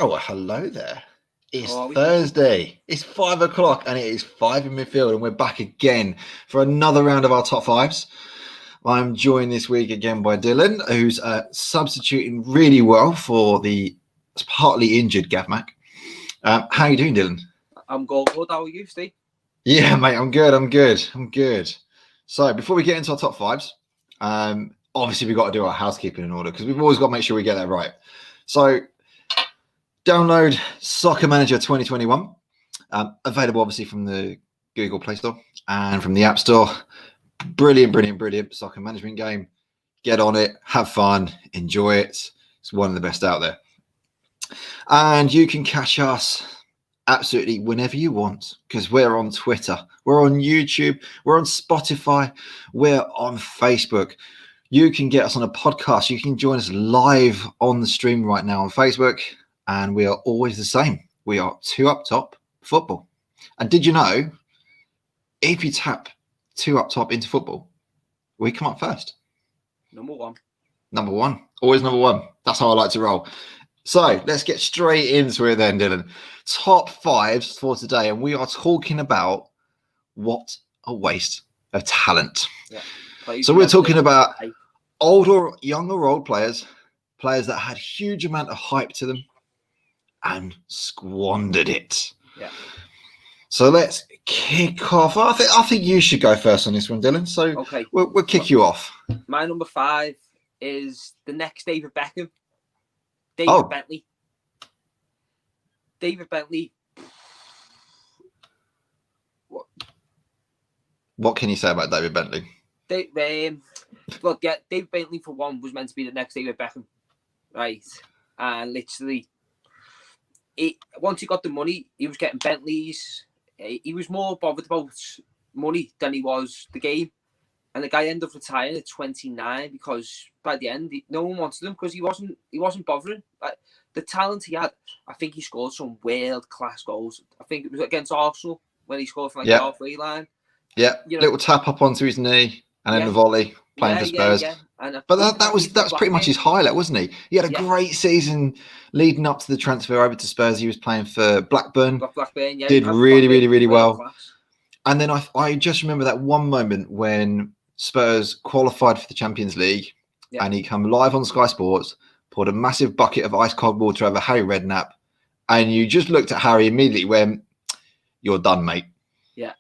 Oh, well, hello there. It's How are we? Thursday. It's 5 o'clock and it is 5 in midfield, and we're back again for another round of our top fives. I'm joined this week again by Dylan, who's substituting really well for the partly injured Gav Mac. How you doing, Dylan? I'm good. How are you, Steve? Yeah, mate, I'm good. So before we get into our top fives, obviously we've got to do our housekeeping in order because we've always got to make sure we get that right. So download Soccer Manager 2021, available obviously from the Google Play Store and from the App Store. Brilliant soccer management game. Get on it, have fun, enjoy it. It's one of the best out there. And you can catch us absolutely whenever you want because we're on Twitter, we're on YouTube, we're on Spotify, we're on Facebook. You can get us on a podcast. You can join us live on the stream right now on Facebook. And we are always the same. We are two up top football. And did you know, if you tap two up top into football, we come up first. Number one. Always number one. That's how I like to roll. So let's get straight into it then, Dylan. Top fives for today. And we are talking about what a waste of talent. Yeah. So we're talking about young or old players that had huge amount of hype to them and squandered it. Yeah. So let's kick off. I think you should go first on this one, Dylan. So okay, we'll kick you off. My number 5 is the next David Beckham. David Bentley. David Bentley. What can you say about David Bentley? David Bentley for one was meant to be the next David Beckham, right? And literally, once he got the money, he was getting Bentleys. He was more bothered about money than he was the game. And the guy ended up retiring at 29 because by the end, no one wanted him because he wasn't bothering. Like, the talent he had, I think he scored some world-class goals. I think it was against Arsenal when he scored from the halfway line. Yeah, little tap up onto his knee and then the volley playing for Spurs. But that was pretty much his highlight, wasn't he? He had a great season leading up to the transfer over to Spurs. He was playing for Blackburn. Did really well. Class. And then I just remember that one moment when Spurs qualified for the Champions League and he come live on Sky Sports, poured a massive bucket of ice cold water over Harry Redknapp, and you just looked at Harry immediately went, "You're done, mate." Yeah.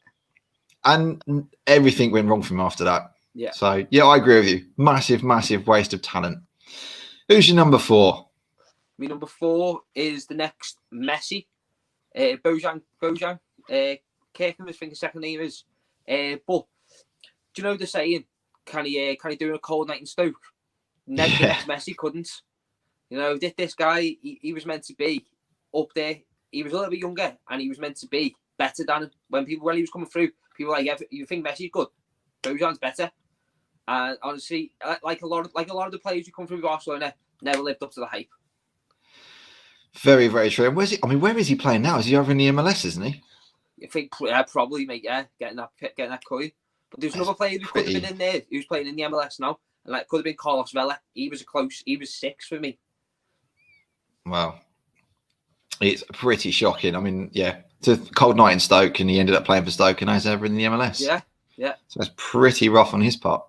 And everything went wrong for him after that. Yeah. So, I agree with you. Massive waste of talent. Who's your number 4? My number 4 is the next Messi. Bojan. Kirkham, I think his second name is. But do you know the saying? Can he do a cold night in Stoke? Never the next Messi couldn't. You know, this guy, he was meant to be up there. He was a little bit younger and he was meant to be better than him. When he was coming through, people were like, yeah, you think Messi's good? Bojan's better. And honestly, like a lot of the players who come through Barcelona never lived up to the hype. Very true. And where is he playing now? Is he over in the MLS, isn't he? I think probably, mate. Yeah, getting that coin. But there's another player who could have been in there who's playing in the MLS now, and could have been Carlos Vela. He was 6 for me. Wow, it's pretty shocking. I mean, it's a cold night in Stoke, and he ended up playing for Stoke, and now he's over in the MLS. Yeah. So that's pretty rough on his part.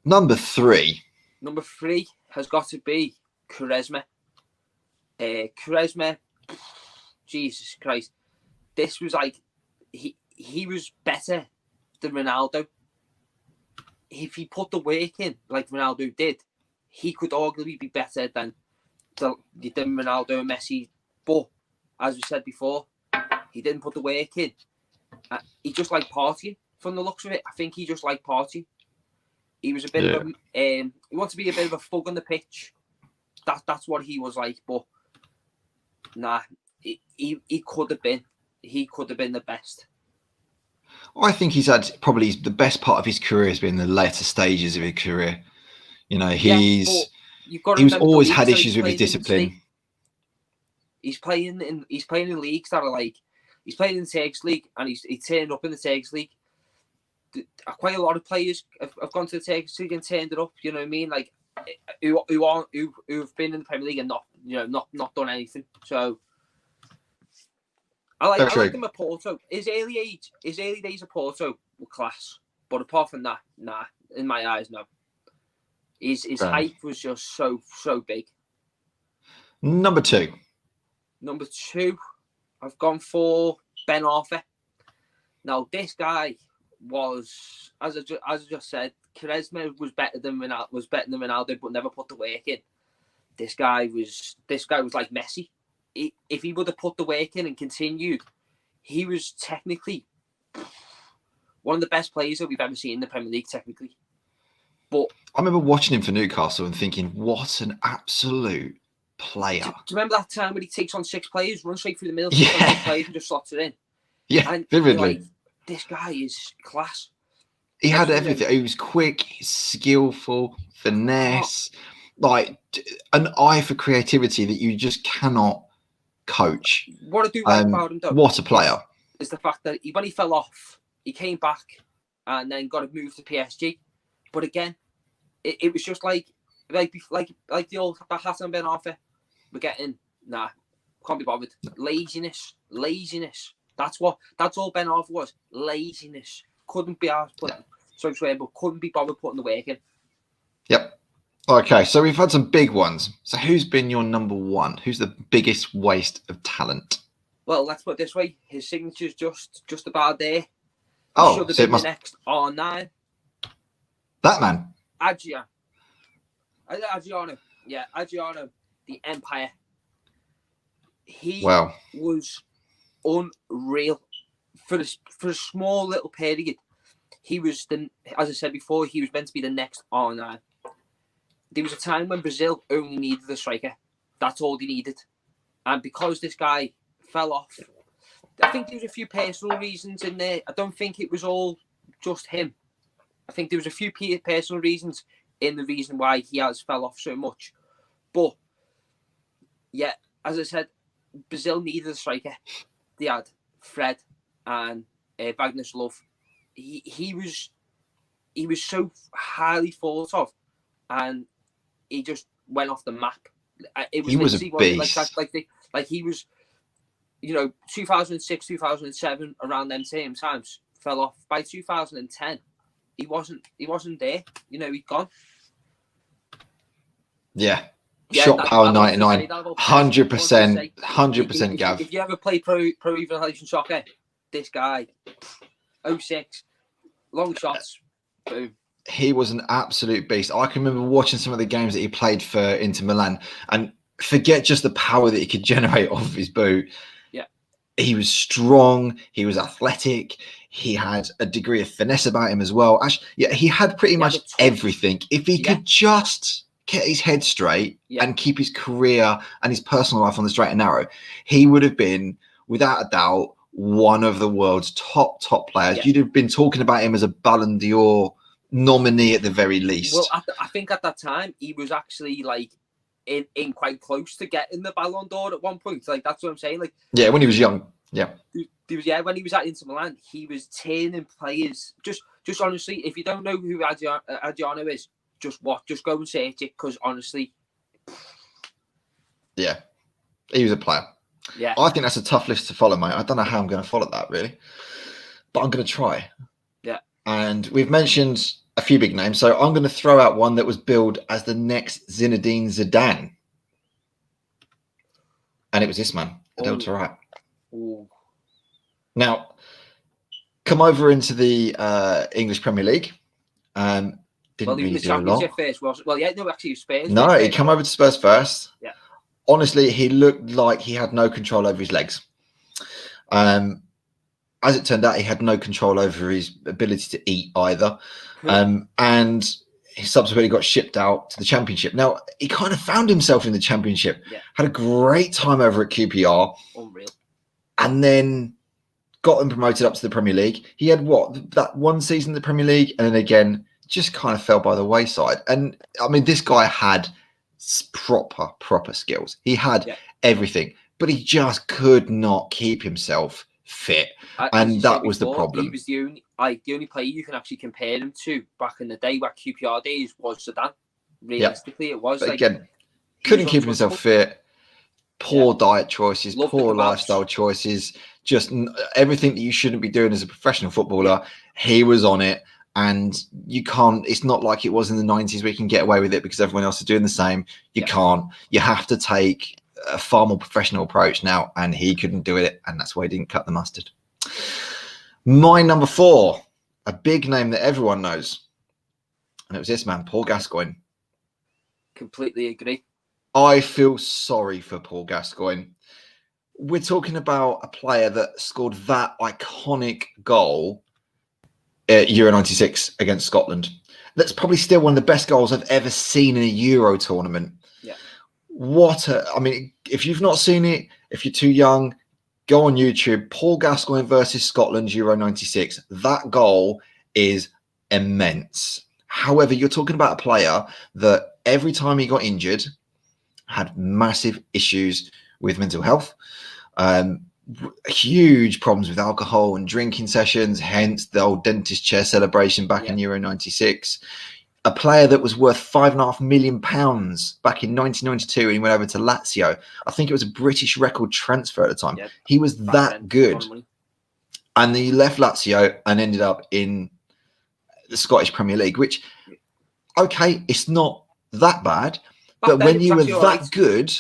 Number 3. Number 3 has got to be Quaresma. Quaresma, Jesus Christ, this was like he was better than Ronaldo. If he put the work in like Ronaldo did, he could arguably be better than Ronaldo and Messi. But as we said before, he didn't put the work in. He just liked partying. From the looks of it, I think he just liked partying. He was a bit of a he wanted to be a bit of a thug on the pitch. That's what he was like. But nah, he could have been. He could have been the best. I think he's had probably the best part of his career has been the later stages of his career. You know, he's always had issues with his discipline. He's playing in leagues that are like, he's playing in the Turkish league and he's turned up in the Turkish league. Quite a lot of players have gone to the Turkish league and turned it up. You know what I mean? Like who've been in the Premier League and not done anything. So I like him at Porto. His early days at Porto were class, but apart from that, nah. In my eyes, no. His hype was just so big. Number two, I've gone for Ben Arthur. Now this guy was, as I just said, charisma was better than Ronaldo, but never put the work in. This guy was like Messi. If he would have put the work in and continued, he was technically one of the best players that we've ever seen in the Premier League, technically. But I remember watching him for Newcastle and thinking, what an absolute player. Do you remember that time when he takes on 6 players, runs straight through the middle, Yeah. takes on 6 players and just slots it in? Yeah, and vividly. Like, this guy is class. He had everything. He was quick, skillful, finesse, like an eye for creativity that you just cannot coach. What I do like about him, though, what a player, is the fact that when he fell off, he came back and then got a move to PSG. But again, it was just like the old Hassan Ben Arfa. We're getting can't be bothered. Laziness. That's all Ben Arfa was. Laziness. Couldn't be asked, but couldn't be bothered putting the work in. Yep. Okay, so we've had some big ones. So who's been your number one? Who's the biggest waste of talent? Well, let's put it this way: his signature's just about there. Oh, should have so been it must... the next R9. That man. Adriano, the Empire. He was unreal for a small little period. He was as I said before, he was meant to be the next R9. There was a time when Brazil only needed a striker. That's all they needed, and because this guy fell off, I think there was a few personal reasons in there. I don't think it was all just him. I think there was a few personal reasons in the reason why he has fell off so much. But, yeah, as I said, Brazil needed a striker. They had Fred and Wagner's Love. He was so highly thought of, and he just went off the map. He was a beast. Like he was, 2006, 2007, around them same times, fell off. By 2010, he wasn't there. He'd gone. Yeah. Shot power 99, 100%, Gav. If you ever play pro evaluation soccer, this guy, 06, long shots, boom. He was an absolute beast. I can remember watching some of the games that he played for Inter Milan, and forget just the power that he could generate off his boot. Yeah. He was strong. He was athletic. He had a degree of finesse about him as well. Actually, yeah, he had pretty much everything. If he could just get his head straight and keep his career and his personal life on the straight and narrow, he would have been, without a doubt, one of the world's top players. You'd have been talking about him as a Ballon d'Or nominee at the very least. Well, I think at that time he was actually like in quite close to getting the Ballon d'Or at one point. Like, that's what I'm saying. Like, yeah, when he was young. Yeah. When he was at Inter Milan, he was turning players. Just honestly, if you don't know who Adriano is, just go and search it, because honestly, yeah, he was a player. Yeah, I think that's a tough list to follow, mate. I don't know how I'm going to follow that, really, but I'm going to try. Yeah, and we've mentioned a few big names, so I'm going to throw out one that was billed as the next Zinedine Zidane, and it was this man, Adel Taarabt. Now, come over into the English Premier League. Didn't really do a lot. First, actually Spurs. No, he came over to Spurs first. Yeah. Honestly, he looked like he had no control over his legs. As it turned out, he had no control over his ability to eat either. And he subsequently got shipped out to the Championship. Now, he kind of found himself in the Championship. Yeah. Had a great time over at QPR. Unreal. And then got them promoted up to the Premier League. He had that one season in the Premier League, and then again just kind of fell by the wayside. And I mean, this guy had proper skills. He had everything, but he just could not keep himself fit, and that was the problem. He was the only player you can actually compare him to back in the day, back QPR days, was Zidane. Realistically, it was. But again, couldn't keep himself fit. poor diet choices, Love the poor kebabs. lifestyle choices, just everything that you shouldn't be doing as a professional footballer. He was on it, and you can't. It's not like it was in the 90s where you can get away with it because everyone else is doing the same. You can't. You have to take a far more professional approach now, and he couldn't do it, and that's why he didn't cut the mustard. My number 4, a big name that everyone knows, and it was this man, Paul Gascoigne. Completely agree. I feel sorry for Paul Gascoigne. We're talking about a player that scored that iconic goal at Euro 96 against Scotland. That's probably still one of the best goals I've ever seen in a Euro tournament. Yeah. I mean, if you've not seen it, if you're too young, go on YouTube. Paul Gascoigne versus Scotland, Euro 96. That goal is immense. However, you're talking about a player that every time he got injured had massive issues with mental health, huge problems with alcohol and drinking sessions, hence the old dentist chair celebration back in Euro 96. A player that was worth £5.5 million back in 1992 and he went over to Lazio. I think it was a British record transfer at the time. Yep. He was that good. And he left Lazio and ended up in the Scottish Premier League, which, okay, it's not that bad. But when you were that good,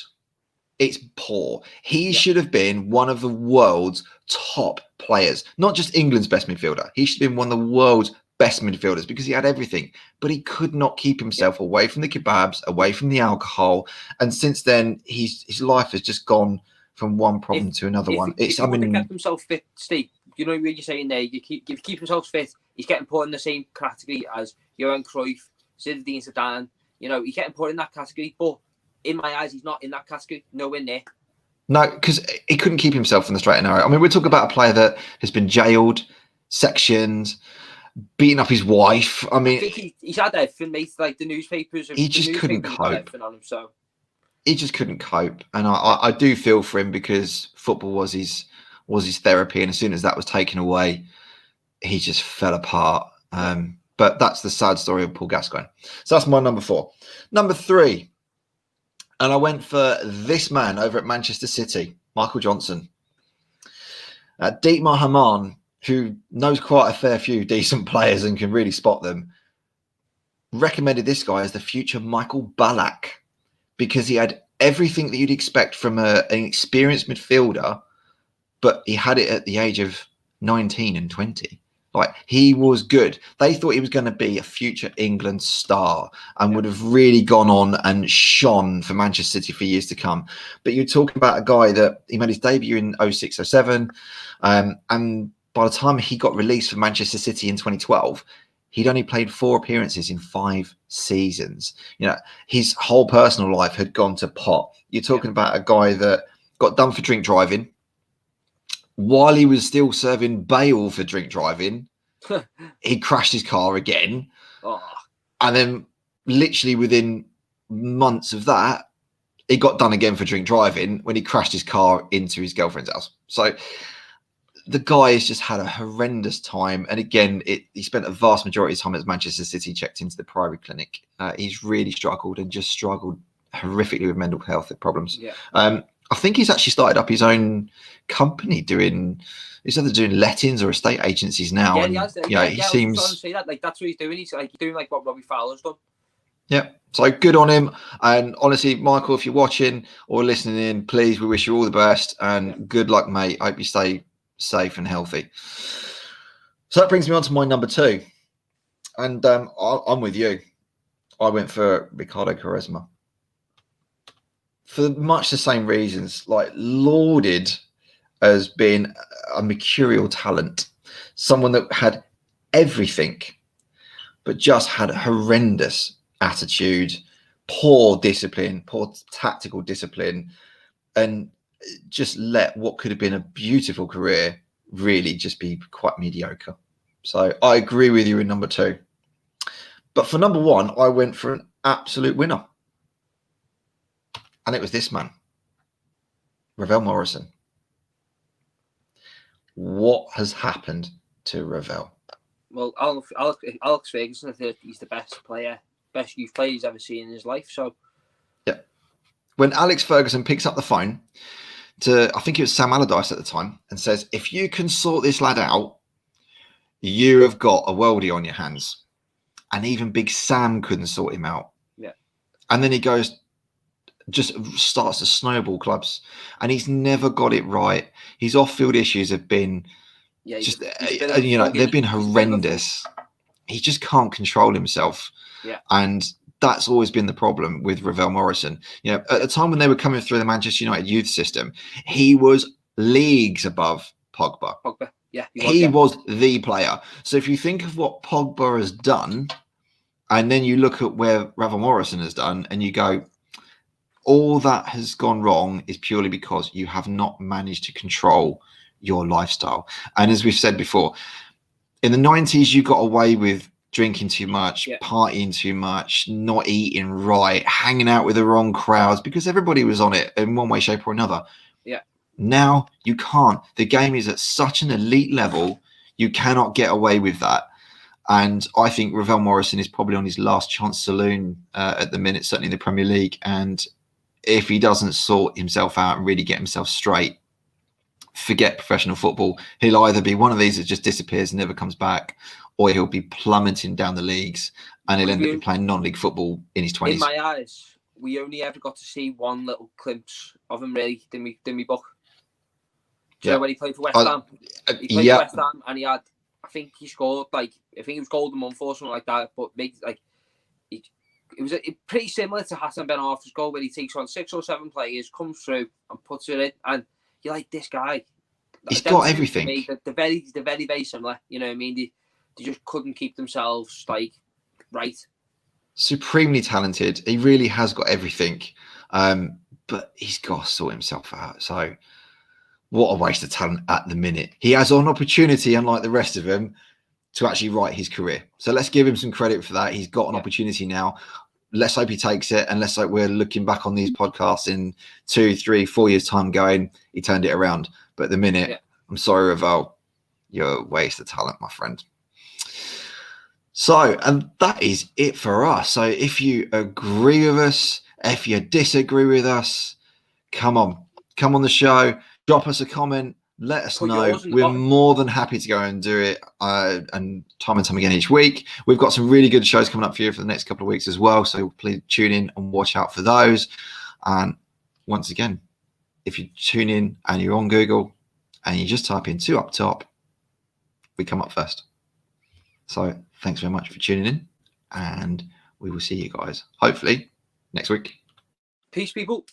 it's poor. He should have been one of the world's top players, not just England's best midfielder. He should have been one of the world's best midfielders because he had everything, but he could not keep himself away from the kebabs, away from the alcohol. And since then, his life has just gone from one problem to another one. If he would have kept himself fit, Steve, you know what you're saying there, if he keeps himself fit, he's getting put in the same category as Johan Cruyff, Zinedine Zidane. You know, he's getting put in that category, but in my eyes, he's not in that category. Nowhere near. No, because he couldn't keep himself in the straight and narrow. I mean, we're talking about a player that has been jailed, sectioned, beating up his wife. I mean, I think he's had everything, mate. Like the newspapers. He just couldn't cope. On him, so. He just couldn't cope, and I do feel for him because football was his therapy, and as soon as that was taken away, he just fell apart. But that's the sad story of Paul Gascoigne. So that's my number 4. Number 3, and I went for this man over at Manchester City, Michael Johnson. Dietmar Hamann, who knows quite a fair few decent players and can really spot them, recommended this guy as the future Michael Ballack because he had everything that you'd expect from an experienced midfielder, but he had it at the age of 19 and 20. Like, he was good. They thought he was going to be a future England star and would have really gone on and shone for Manchester City for years to come. But you're talking about a guy that he made his debut in 06, 07. And by the time he got released from Manchester City in 2012, he'd only played 4 appearances in 5 seasons. You know, his whole personal life had gone to pot. You're talking about a guy that got done for drink driving. While he was still serving bail for drink driving, he crashed his car again. And then literally within months of that, he got done again for drink driving when he crashed his car into his girlfriend's house. So the guy has just had a horrendous time. And again, he spent a vast majority of time at Manchester City, checked into the private clinic. He's really struggled and just struggled horrifically with mental health problems. I think he's actually started up his own company he's either doing lettings or estate agencies now. Yeah, he has. He seems. I was say that. Like, that's what he's doing. He's doing like what Robbie Fowler's done. Yeah. So good on him. And honestly, Michael, if you're watching or listening in, please, we wish you all the best and good luck, mate. I hope you stay safe and healthy. So that brings me on to my number 2. And I'm with you. I went for Ricardo Quaresma. For much the same reasons, like lauded as being a mercurial talent, someone that had everything, but just had a horrendous attitude, poor discipline, poor tactical discipline, and just let what could have been a beautiful career really just be quite mediocre. So I agree with you in number 2. But for number 1, I went for an absolute winner. And it was this man, Ravel Morrison. What has happened to Ravel? Well, Alex Ferguson, I think he's the best youth player he's ever seen in his life. So, yeah, when Alex Ferguson picks up the phone to, I think it was Sam Allardyce at the time, and says, if you can sort this lad out, you have got a worldie on your hands. And even Big Sam couldn't sort him out. Yeah. And then he goes, just starts to snowball clubs. And he's never got it right. His off-field issues have been they've been horrendous. He just can't control himself. Yeah. And that's always been the problem with Ravel Morrison. At the time when they were coming through the Manchester United youth system, he was leagues above Pogba. Yeah, he was the player. So if you think of what Pogba has done, and then you look at where Ravel Morrison has done, and you go, all that has gone wrong is purely because you have not managed to control your lifestyle. And as we've said before, in the 90s, you got away with drinking too much, partying too much, not eating right, hanging out with the wrong crowds, because everybody was on it in one way, shape or another. Yeah. Now you can't. The game is at such an elite level, you cannot get away with that. And I think Ravel Morrison is probably on his last chance saloon at the minute, certainly in the Premier League. And if he doesn't sort himself out and really get himself straight, forget professional football. He'll either be one of these that just disappears and never comes back, or he'll be plummeting down the leagues and he'll end up playing non-league football in his 20s. In my eyes, we only ever got to see one little glimpse of him, really, didn't we, Buck? Do you know when he played for West Ham? He played for West Ham and he had, I think he scored, I think it was Golden Month or something like that, but it was pretty similar to Hassan Ben Arfa's goal, where he takes on 6 or 7 players, comes through and puts it in, and you're like, this guy, he's got everything. They're very, very similar. You know what I mean? They just couldn't keep themselves right. Supremely talented. He really has got everything, but he's got to sort himself out. So what a waste of talent at the minute. He has an opportunity, unlike the rest of them, to actually write his career. So let's give him some credit for that. He's got an opportunity now. Let's hope he takes it, and let's hope we're looking back on these podcasts in 2, 3, 4 years' time going, he turned it around. But at the minute, I'm sorry, Ravel, you're a waste of talent, my friend. So, and that is it for us. So if you agree with us, if you disagree with us, come on the show, drop us a comment, let us know. We're more than happy to go and do it, and time again each week. We've got some really good shows coming up for you for the next couple of weeks as well, so please tune in and watch out for those. And once again, if you tune in and you're on Google and you just type in 2 Up Top, we come up first. So thanks very much for tuning in, and we will see you guys hopefully next week. Peace, people.